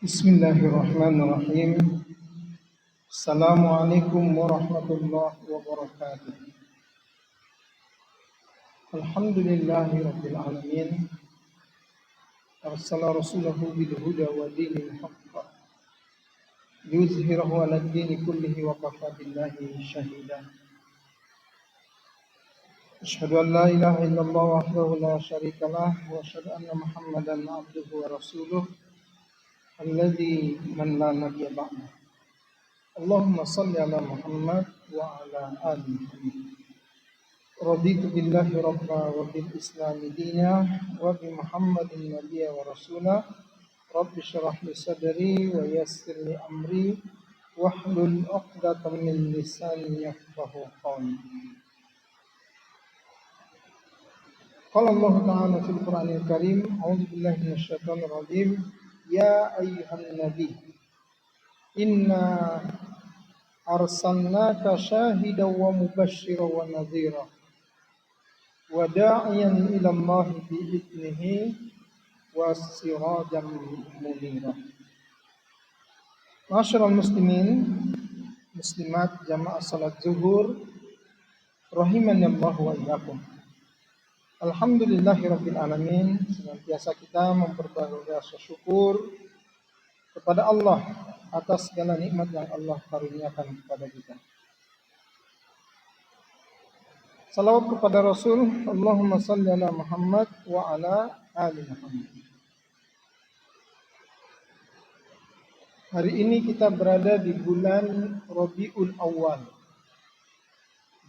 Bismillahirrahmanirrahim. Assalamualaikum warahmatullahi wabarakatuh. Alhamdulillahi rabbil alamin. Arsala rasulahu bil huda wa dinil haqq. Yuzhirahu 'ala ad-dini kullihi wa kafa billahi shahida. Asyhadu an la ilaha illallah wahdahu la syarika lah wa asyhadu anna Muhammadan 'abduhu wa rasuluh. Alladzi man la nabiyya ba'da. Allahumma salli ala Muhammad wa ala ali Muhammad. Raditu billahi rabba wa bil islami dina wa bi Muhammadin nabiyya wa rasula. Rabbi shrah li sadri wa yassir li amri wahlul 'uqdatam min lisani yafqahu qawli. Qala Allah Ta'ala fil Qur'anil Karim, a'udzu billahi minasy syaithanir rajim. Ya ayyuhan nabi, inna arsalnaka syahidan wa mubasysyiran wa nadhira wa da'iyan ila Allah bi idnihi wa sirajan munira. Ma'asyiral muslimin, muslimat jamaah salat zuhur rahimani Allah wa iyyakum. Alhamdulillahirabbil alamin. Senantiasa kita memperbaharui rasa syukur kepada Allah atas segala nikmat yang Allah karuniakan kepada kita. Salawat kepada Rasul, Allahumma salli ala Muhammad wa ala ali Muhammad. Hari ini kita berada di bulan Rabiul Awwal.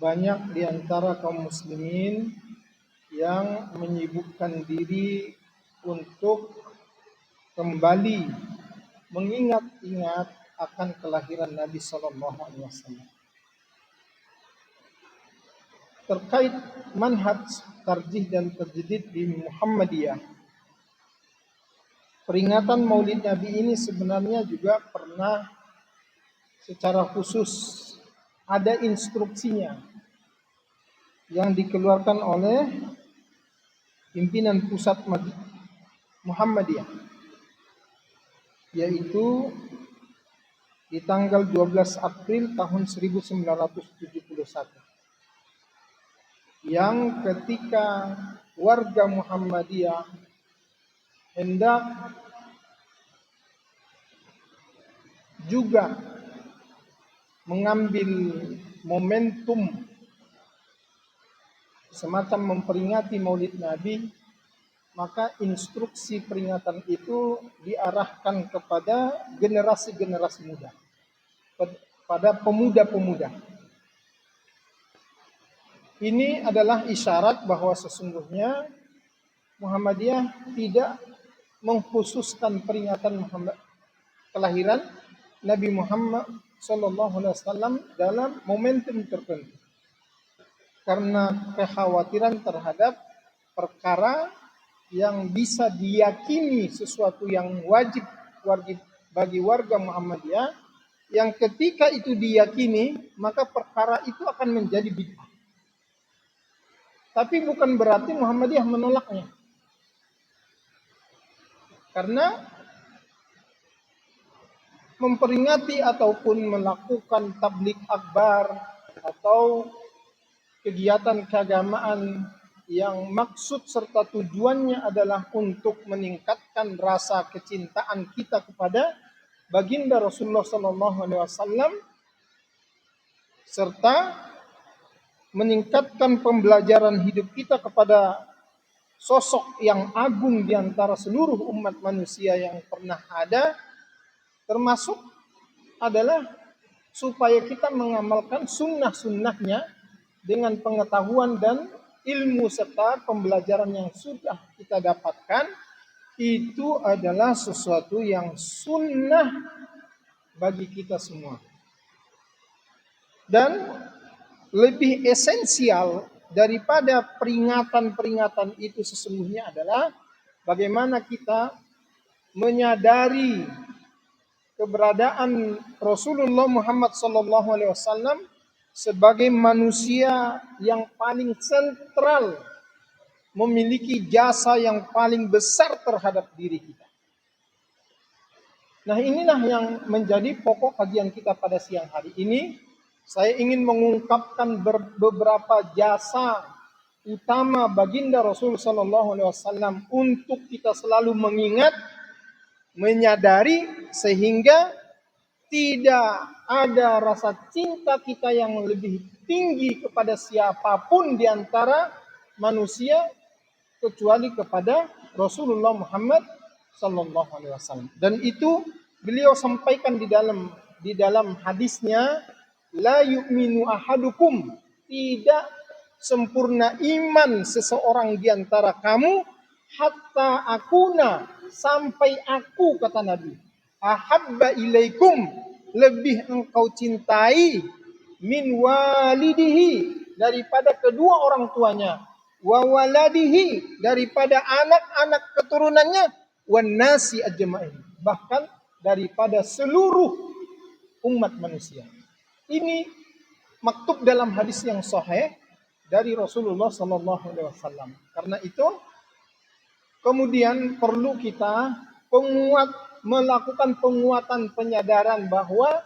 Banyak di antara kaum muslimin yang menyibukkan diri untuk kembali mengingat-ingat akan kelahiran Nabi Sallallahu Alaihi Wasallam. Terkait manhaj tarjih dan tajdid di Muhammadiyah, peringatan Maulid Nabi ini sebenarnya juga pernah secara khusus ada instruksinya yang dikeluarkan oleh pimpinan pusat Muhammadiyah, yaitu di tanggal 12 April tahun 1971, yang ketika warga Muhammadiyah hendak juga mengambil momentum semacam memperingati Maulid Nabi, maka instruksi peringatan itu diarahkan kepada generasi-generasi muda, pada pemuda-pemuda. Ini adalah isyarat bahwa sesungguhnya Muhammadiyah tidak mengkhususkan peringatan kelahiran Nabi Muhammad SAW dalam momentum tertentu, karena kekhawatiran terhadap perkara yang bisa diyakini sesuatu yang wajib bagi warga Muhammadiyah, yang ketika itu diyakini maka perkara itu akan menjadi bid'ah. Tapi bukan berarti Muhammadiyah menolaknya, karena memperingati ataupun melakukan tabligh akbar atau kegiatan keagamaan yang maksud serta tujuannya adalah untuk meningkatkan rasa kecintaan kita kepada baginda Rasulullah SAW, serta meningkatkan pembelajaran hidup kita kepada sosok yang agung di antara seluruh umat manusia yang pernah ada, termasuk adalah supaya kita mengamalkan sunnah-sunnahnya dengan pengetahuan dan ilmu serta pembelajaran yang sudah kita dapatkan. Itu adalah sesuatu yang sunnah bagi kita semua. Dan lebih esensial daripada peringatan-peringatan itu sesungguhnya adalah bagaimana kita menyadari keberadaan Rasulullah Muhammad SAW sebagai manusia yang paling sentral, memiliki jasa yang paling besar terhadap diri kita. Nah, inilah yang menjadi pokok kajian kita pada siang hari ini. Saya ingin mengungkapkan beberapa jasa utama baginda Rasul Sallallahu Alaihi Wasallam untuk kita selalu mengingat, menyadari, sehingga tidak ada rasa cinta kita yang lebih tinggi kepada siapapun di antara manusia kecuali kepada Rasulullah Muhammad Sallallahu Alaihi Wasallam. Dan itu beliau sampaikan di dalam hadisnya, la yu'minu ahadukum, tidak sempurna iman seseorang di antara kamu hatta akuna, sampai aku, kata Nabi, ahabba ilaikum, lebih engkau cintai, min walidihi, daripada kedua orang tuanya, wa waladihi, daripada anak-anak keturunannya, wan nasi ajma'in, bahkan daripada seluruh umat manusia. Ini maktub dalam hadis yang sahih dari Rasulullah sallallahu alaihi wasallam. Karena itu kemudian perlu kita melakukan penguatan penyadaran bahwa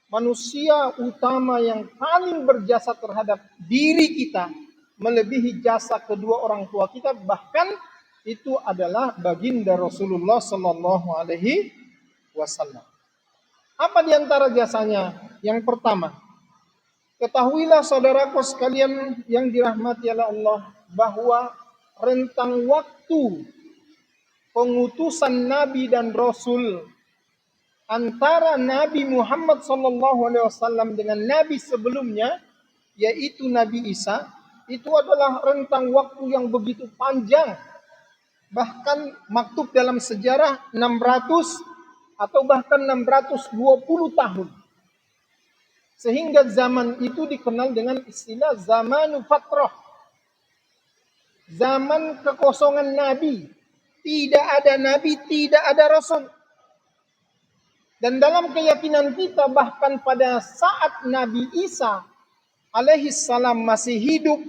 manusia utama yang paling berjasa terhadap diri kita melebihi jasa kedua orang tua kita, bahkan itu adalah baginda Rasulullah sallallahu alaihi wasallam. Apa di antara jasanya? Yang pertama, ketahuilah saudaraku sekalian yang dirahmati oleh Allah, bahwa rentang waktu pengutusan Nabi dan Rasul antara Nabi Muhammad SAW dengan Nabi sebelumnya, yaitu Nabi Isa, itu adalah rentang waktu yang begitu panjang. Bahkan maktub dalam sejarah 600 atau bahkan 620 tahun. Sehingga zaman itu dikenal dengan istilah zamanu fatrah. Zaman kekosongan Nabi. Tidak ada Nabi, tidak ada Rasul. Dan dalam keyakinan kita, bahkan pada saat Nabi Isa alaihissalam masih hidup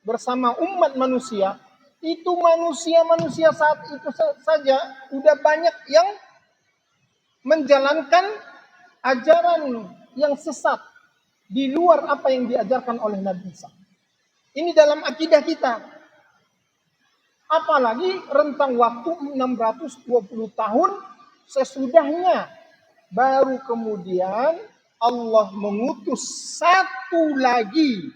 bersama umat manusia, itu manusia-manusia saat itu saja udah banyak yang menjalankan ajaran yang sesat di luar apa yang diajarkan oleh Nabi Isa. Ini dalam akidah kita. Apalagi rentang waktu 620 tahun sesudahnya, baru kemudian Allah mengutus satu lagi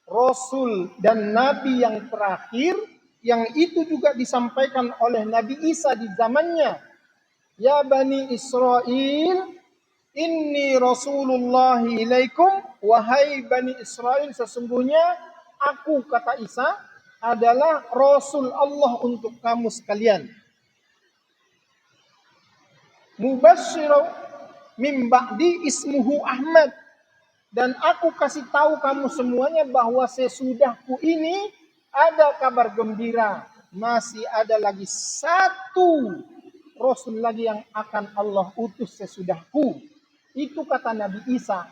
Rasul dan Nabi yang terakhir, yang itu juga disampaikan oleh Nabi Isa di zamannya. Ya Bani Israel, inni Rasulullah ilaikum, wahai Bani Israel, sesungguhnya aku, kata Isa, adalah Rasul Allah untuk kamu sekalian. Mubasysyiran min ba'di ismuhu Ahmad, dan aku kasih tahu kamu semuanya bahwa sesudahku ini ada kabar gembira, masih ada lagi satu Rasul lagi yang akan Allah utus sesudahku. Itu kata Nabi Isa.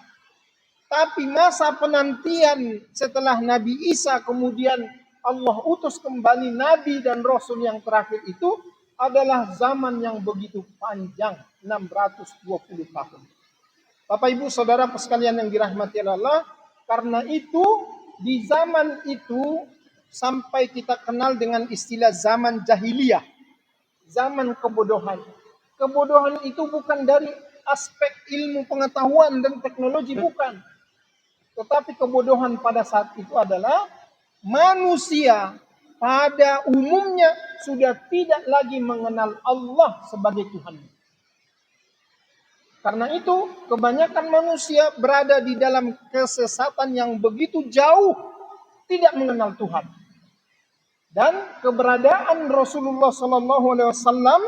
Tapi masa penantian setelah Nabi Isa kemudian Allah utus kembali Nabi dan Rasul yang terakhir itu adalah zaman yang begitu panjang, 620 tahun. Bapak Ibu Saudara sekalian yang dirahmati Allah, karena itu di zaman itu sampai kita kenal dengan istilah zaman jahiliyah. Zaman kebodohan. Kebodohan itu bukan dari aspek ilmu pengetahuan dan teknologi, bukan. Tetapi kebodohan pada saat itu adalah manusia pada umumnya sudah tidak lagi mengenal Allah sebagai Tuhan. Karena itu kebanyakan manusia berada di dalam kesesatan yang begitu jauh, tidak mengenal Tuhan. Dan keberadaan Rasulullah SAW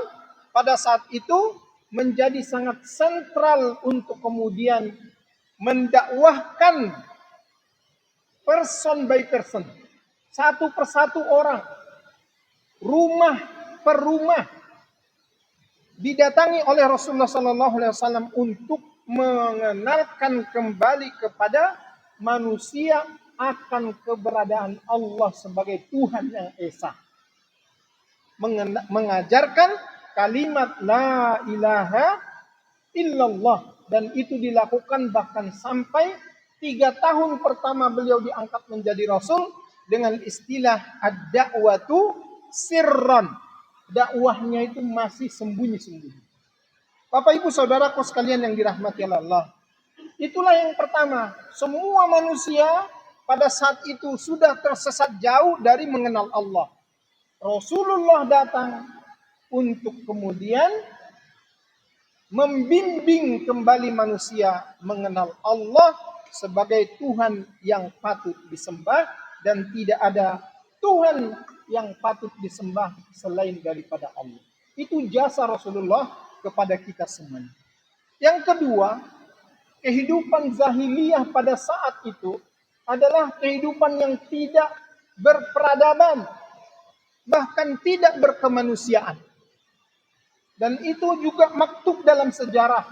pada saat itu menjadi sangat sentral untuk kemudian mendakwahkan person by person, satu persatu orang, rumah per rumah, didatangi oleh Rasulullah SAW untuk mengenalkan kembali kepada manusia akan keberadaan Allah sebagai Tuhan yang esa. Mengajarkan kalimat la ilaha illallah. Dan itu dilakukan bahkan sampai 3 tahun pertama beliau diangkat menjadi Rasul dengan istilah ad-da'watu sirran. Dakwahnya itu masih sembunyi-sembunyi. Bapak Ibu Saudaraku sekalian yang dirahmati Allah. Itulah yang pertama. Semua manusia pada saat itu sudah tersesat jauh dari mengenal Allah. Rasulullah datang untuk kemudian membimbing kembali manusia mengenal Allah sebagai Tuhan yang patut disembah dan tidak ada Tuhan yang patut disembah selain daripada Allah. Itu jasa Rasulullah kepada kita semuanya. Yang kedua, kehidupan zahiliyah pada saat itu adalah kehidupan yang tidak berperadaban, bahkan tidak berkemanusiaan. Dan itu juga maktub dalam sejarah.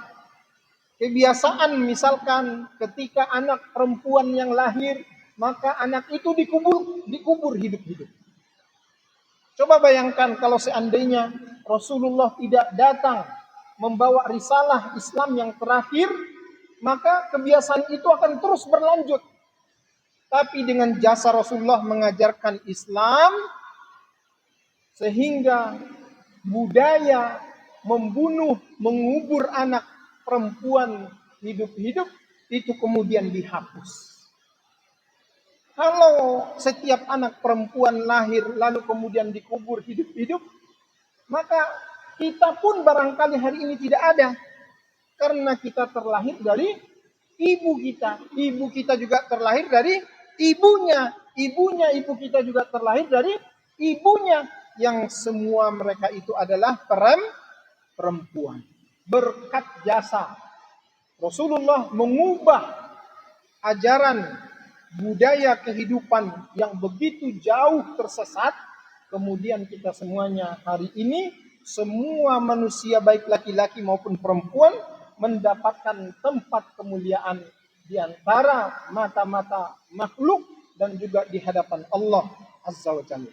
Kebiasaan misalkan ketika anak perempuan yang lahir, maka anak itu dikubur hidup-hidup. Coba bayangkan kalau seandainya Rasulullah tidak datang membawa risalah Islam yang terakhir, maka kebiasaan itu akan terus berlanjut. Tapi dengan jasa Rasulullah mengajarkan Islam, sehingga budaya membunuh, mengubur anak perempuan hidup-hidup itu kemudian dihapus. Kalau setiap anak perempuan lahir lalu kemudian dikubur hidup-hidup, maka kita pun barangkali hari ini tidak ada. Karena kita terlahir dari ibu kita. Ibu kita juga terlahir dari ibunya. Ibunya ibu kita juga terlahir dari ibunya. Yang semua mereka itu adalah perempuan. Berkat jasa Rasulullah mengubah ajaran budaya kehidupan yang begitu jauh tersesat. Kemudian kita semuanya hari ini, semua manusia baik laki-laki maupun perempuan mendapatkan tempat kemuliaan di antara mata-mata makhluk dan juga di hadapan Allah Azza wa Jalla.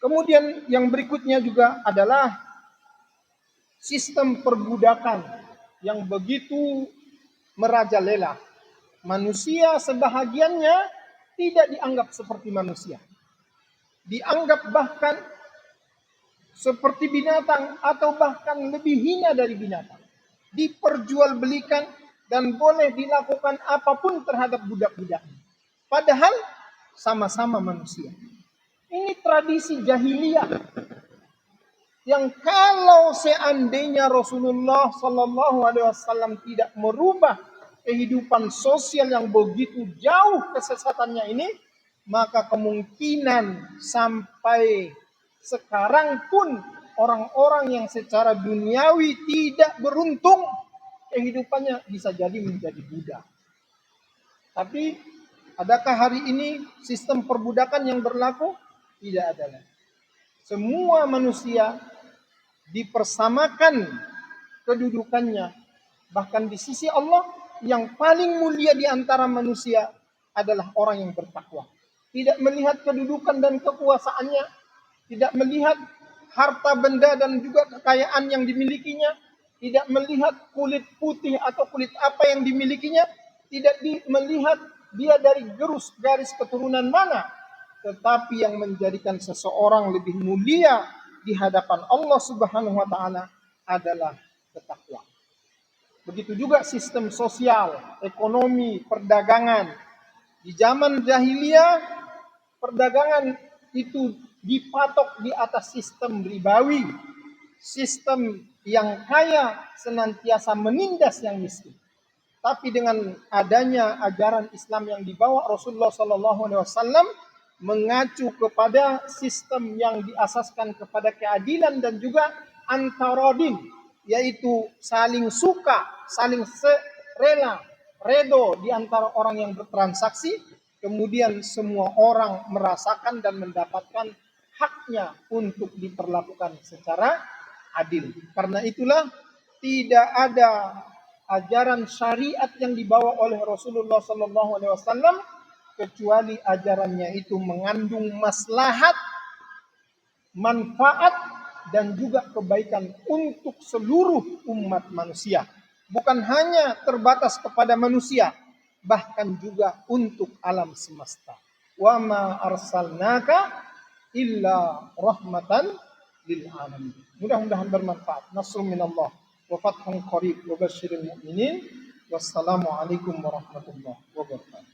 Kemudian yang berikutnya juga adalah sistem perbudakan yang begitu merajalela. Manusia sebahagiannya tidak dianggap seperti manusia. Dianggap bahkan seperti binatang atau bahkan lebih hina dari binatang. Diperjualbelikan dan boleh dilakukan apapun terhadap budak-budaknya. Padahal sama-sama manusia. Ini tradisi jahiliyah yang kalau seandainya Rasulullah Sallallahu Alaihi Wasallam tidak merubah kehidupan sosial yang begitu jauh kesesatannya ini, maka kemungkinan sampai sekarang pun orang-orang yang secara duniawi tidak beruntung, kehidupannya bisa jadi menjadi budak. Tapi adakah hari ini sistem perbudakan yang berlaku? Tidak ada. Semua manusia dipersamakan kedudukannya. Bahkan di sisi Allah, yang paling mulia di antara manusia adalah orang yang bertakwa. Tidak melihat kedudukan dan kekuasaannya, tidak melihat harta benda dan juga kekayaan yang dimilikinya, tidak melihat kulit putih atau kulit apa yang dimilikinya, tidak melihat dia dari garis keturunan mana, tetapi yang menjadikan seseorang lebih mulia di hadapan Allah Subhanahu wa taala adalah bertakwa. Begitu juga sistem sosial, ekonomi, perdagangan. Di zaman jahiliyah, perdagangan itu dipatok di atas sistem ribawi. Sistem yang kaya senantiasa menindas yang miskin. Tapi dengan adanya ajaran Islam yang dibawa Rasulullah SAW mengacu kepada sistem yang diasaskan kepada keadilan dan juga antarodin, yaitu saling suka, saling rela, redo di antara orang yang bertransaksi, kemudian semua orang merasakan dan mendapatkan haknya untuk diperlakukan secara adil. Karena itulah tidak ada ajaran syariat yang dibawa oleh Rasulullah SAW kecuali ajarannya itu mengandung maslahat, manfaat dan juga kebaikan untuk seluruh umat manusia. bukan hanya terbatas kepada manusia, bahkan juga untuk alam semesta. Wa ma arsalnaka illa rahmatan lil alamin. Mudah-mudahan bermanfaat. Nasrun minallah wa fathun qarib wa basyiril mu'minin. Wassalamualaikum warahmatullahi wabarakatuh.